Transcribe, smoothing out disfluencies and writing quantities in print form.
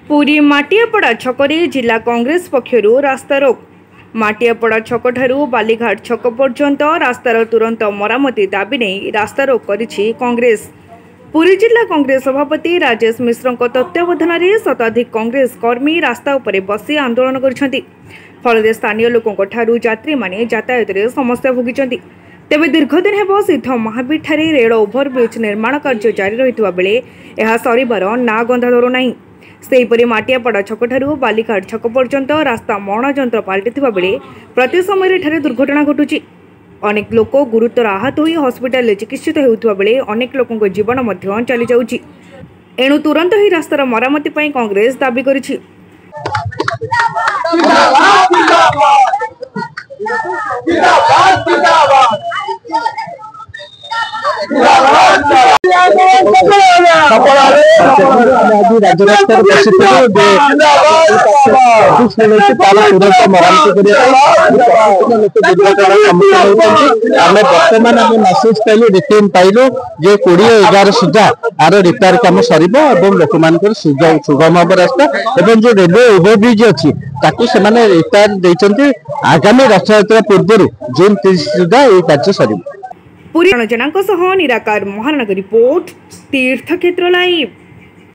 पुरी माटियापड़ा छकरे जिला कांग्रेस पक्षरु रास्ता रोक। माटियापड़ा छक ठारू बालीघाट छक पर्यंत रास्तार तुरंत मरामती दाबी नहीं रास्ता रोक करिछि कांग्रेस। पुरी जिला कांग्रेस सभापति राजेश मिश्र तत्वावधान में शताधिक कांग्रेस कर्मी रास्ता उपरे बसी आंदोलन करिसेंति। फल स्थानीय लोकों ठारू यात्री माने यातायात रे समस्या भोगिचंती। तेबे दीर्घदिन हेब सिद्ध महाबीर ठारे रेल ओभरब्रिज निर्माण कार्य जारी रहितबा बेले एहा सरिबार ना गंधा धरू नाही। सेहीपरि माटियापड़ा छक ठारू बालीघाट छक पर्यंत रास्ता मरण जंत्र पलटिथिबा बेले प्रति समय ठारे दुर्घटना घटुछि। अनेक लोक गुरुतर आहत होई हॉस्पिटल चिकित्सित हेउथिबा बेले अनेक लोकଙ୍କ जीवन मध्य चली जाउछि। एणु तुरंत ही रास्तार मरामती पई कांग्रेस दाबी करिछि। राजरास्तार बर्तमान मेसेज पाइलु जे 20-11 सुधा आर रिपेयर कम सर लोक मान सुगम हम रास्ता एवं जो रेलवे ओभरब्रिज अच्छी रिपेयर देते आगामी रथयात्रा पूर्व जून 30 सुधा ये कार्य सर। पुरी जनांक सह निराकार महानगर रिपोर्ट तीर्थक्षेत्र लाइव।